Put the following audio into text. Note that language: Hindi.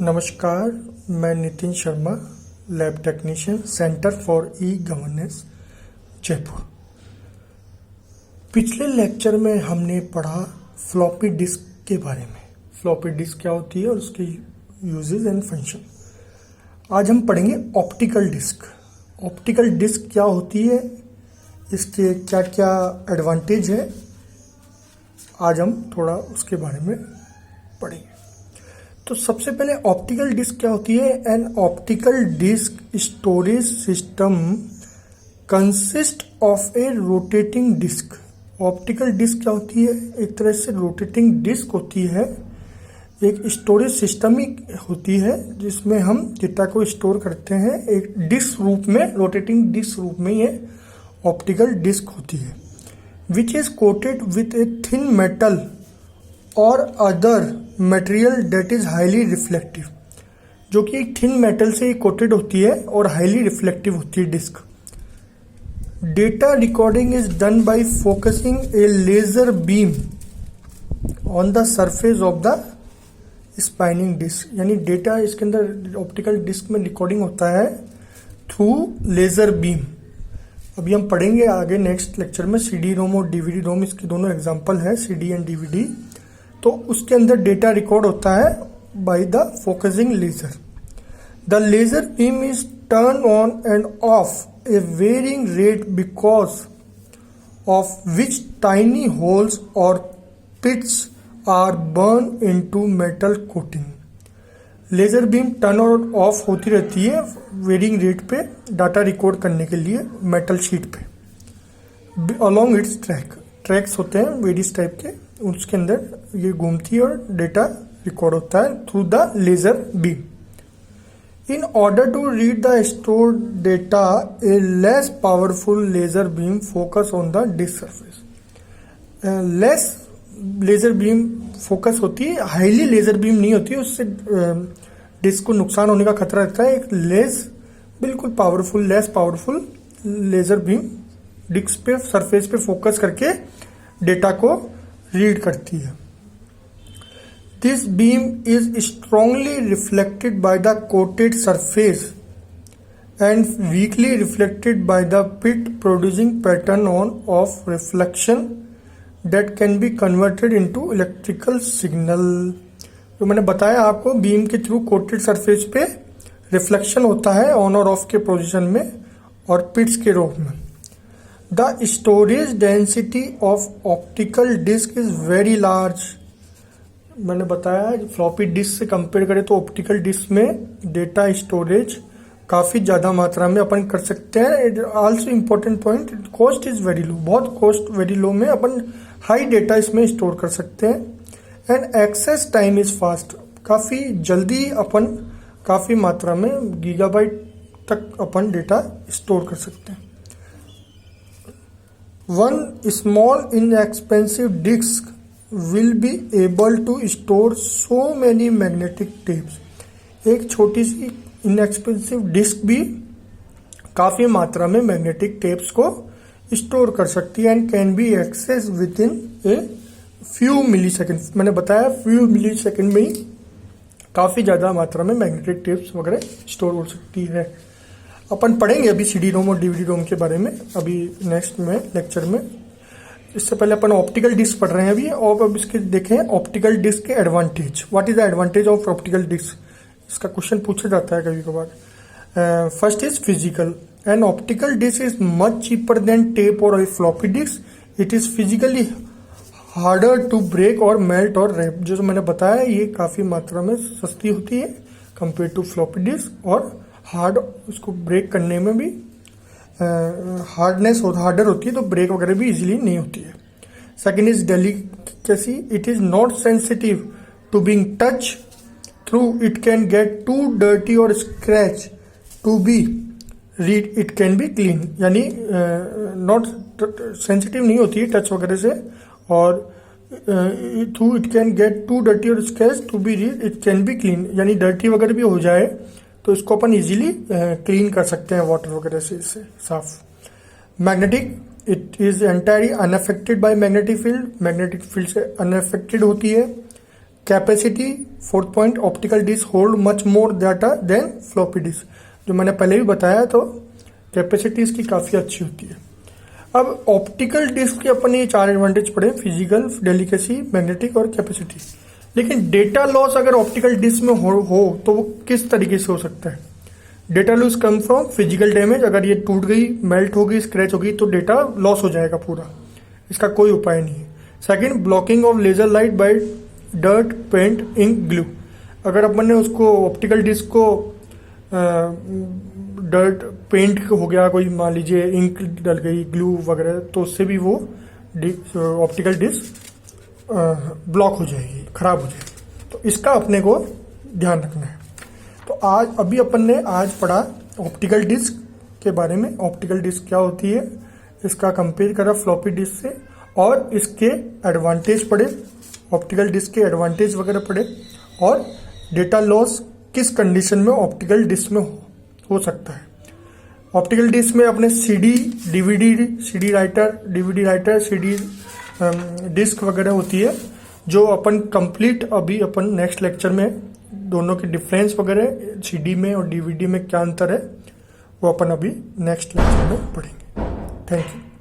नमस्कार, मैं Nitin Sharma, lab technician, centre for e governance, Jaipur. पिछले लेक्चर में हमने पढ़ा फ्लॉपी डिस्क के बारे में। फ्लॉपी डिस्क क्या होती है और उसके यूजेस एंड फंक्शन। आज हम पढ़ेंगे ऑप्टिकल डिस्क। ऑप्टिकल डिस्क क्या होती है, इसके क्या क्या एडवांटेज है, आज हम थोड़ा उसके बारे में पढ़ेंगे। तो सबसे पहले ऑप्टिकल डिस्क क्या होती है। An optical disc storage system consist of a rotating disc. Optical disc क्या होती है, एक तरह से रोटेटिंग डिस्क होती है, एक स्टोरेज सिस्टम ही होती है जिसमें हम डेटा को स्टोर करते हैं एक डिस्क रूप में, रोटेटिंग डिस्क रूप में ये ऑप्टिकल डिस्क होती है। Which is coated with a thin metal और other material that is highly reflective, जो कि एक थिन मेटल से कोटेड होती है और हाईली रिफ्लेक्टिव होती है disc. Data recording is done by focusing a laser beam on the surface of the spinning disc. यानी डेटा इसके अंदर ऑप्टिकल डिस्क में रिकॉर्डिंग होता है थ्रू लेजर बीम। अभी हम पढ़ेंगे आगे नेक्स्ट लेक्चर में सीडी रोम और डीवीडी रोम, इसके दोनों एग्जांपल है, सीडी एंड डीवीडी। तो उसके अंदर डेटा रिकॉर्ड होता है by the focusing laser. The laser beam is turn on and off a varying rate because of which tiny holes और pits are burn into metal coating. Laser beam turn और ऑफ होती रहती है वेरिंग रेट पे डाटा रिकॉर्ड करने के लिए मेटल शीट पे। अलॉन्ग इट्स ट्रैक्स होते हैं वेरियस टाइप के, उसके अंदर ये घूमती है और डेटा रिकॉर्ड होता है through the laser beam. In order to read the stored data a less powerful laser beam focus on the disc surface. Less laser beam focus होती है, हाईली लेजर बीम नहीं होती है, उससे डिस्क को नुकसान होने का खतरा रहता है। एक बिल्कुल powerful, less powerful laser beam disc पे सरफेस पे फोकस करके डेटा को रीड करती है। This beam is strongly reflected by the coated surface and weakly reflected by the pit, producing pattern on off reflection that can be converted into electrical signal. तो मैंने बताया आपको, बीम के थ्रू कोटेड सरफेस पे रिफ्लेक्शन होता है ऑन और ऑफ के पोजीशन में और पिट्स के रूप में। The storage density of optical disk is very large। मैंने बताया फ्लॉपी डिस्क से कंपेयर करें तो ऑप्टिकल डिस्क में डेटा स्टोरेज काफ़ी ज़्यादा मात्रा में अपन कर सकते हैं। Also important point, cost is very low, बहुत कॉस्ट वेरी लो में अपन हाई डेटा इसमें स्टोर कर सकते हैं। And access time is fast, काफ़ी जल्दी अपन काफ़ी मात्रा में गीगाबाइट तक अपन डेटा स्टोर कर सकते हैं। One small inexpensive disk will be able to store so many magnetic tapes। एक छोटी सी इनएक्सपेंसिव डिस्क भी काफ़ी मात्रा में मैग्नेटिक टेप्स को स्टोर कर सकती है and can be access within a few millisecond. मैंने बताया फ्यू मिली सेकेंड में ही काफ़ी ज़्यादा मात्रा में मैग्नेटिक टेप्स वगैरह स्टोर हो सकती है। अपन पढ़ेंगे अभी सीडी रोम और डीवीडी रोम के बारे में अभी नेक्स्ट में लेक्चर में। इससे पहले अपन ऑप्टिकल डिस्क पढ़ रहे हैं अभी, और अब इसके देखें ऑप्टिकल डिस्क के advantage. What is the advantage of optical disc, इसका क्वेश्चन पूछा जाता है कभी कभार। First is physical. An optical disc is much cheaper than tape और floppy disc. It is physically harder to break और मेल्ट और रैप। जो मैंने बताया ये काफ़ी मात्रा में सस्ती होती है कंपेयर टू फ्लॉपी डिस्क, और हार्ड, उसको ब्रेक करने में भी हार्डर होती है, तो ब्रेक वगैरह भी इजीली नहीं होती है। Second is delicacy. It is not sensitive to being touch through, it can get to dirty और scratch to be read, it can be clean. यानी नॉट सेंसिटिव नहीं होती है टच वगैरह से, और through it can get to dirty और scratch to be read, it can be clean. यानी डर्टी वगैरह भी हो जाए तो इसको अपन इजीली क्लीन कर सकते हैं वाटर वगैरह से, इससे साफ। Magnetic, it is entirely unaffected by magnetic field. Magnetic field से अनअफेक्टेड होती है। Capacity, fourth point, optical disc hold much more data than floppy disc, जो मैंने पहले भी बताया, तो कैपेसिटी इसकी काफ़ी अच्छी होती है। अब ऑप्टिकल डिस्क के अपन ये 4 एडवांटेज पढ़े, फिजिकल, डेलिकेसी, मैग्नेटिक और कैपेसिटी। लेकिन डेटा लॉस अगर ऑप्टिकल डिस्क में हो तो वो किस तरीके से हो सकता है? Data loss come from physical damage, अगर ये टूट गई, मेल्ट हो गई, स्क्रैच हो गई तो डेटा लॉस हो जाएगा पूरा, इसका कोई उपाय नहीं है। Second, blocking of laser light by dirt, paint, ink, glue. अगर अपन ने उसको ऑप्टिकल डिस्क को डर्ट, पेंट हो गया, कोई मान लीजिए इंक डल गई, ग्लू वगैरह, तो उससे भी वो ऑप्टिकल डिस्क ब्लॉक हो जाएगी, खराब हो जाएगी। तो इसका अपने को ध्यान रखना है। तो अभी अपन ने आज पढ़ा ऑप्टिकल डिस्क के बारे में, ऑप्टिकल डिस्क क्या होती है, इसका कंपेयर करा फ्लॉपी डिस्क से, और इसके एडवांटेज पढ़े, ऑप्टिकल डिस्क के एडवांटेज वगैरह पढ़े, और डेटा लॉस किस कंडीशन में ऑप्टिकल डिस्क में हो सकता है। ऑप्टिकल डिस्क में अपने सीडी राइटर, सीडी डिस्क वगैरह होती है, जो अपन कंप्लीट अभी अपन नेक्स्ट लेक्चर में दोनों के डिफरेंस वगैरह, सीडी में और डीवीडी में क्या अंतर है, वो अपन अभी नेक्स्ट लेक्चर में पढ़ेंगे। Thank you.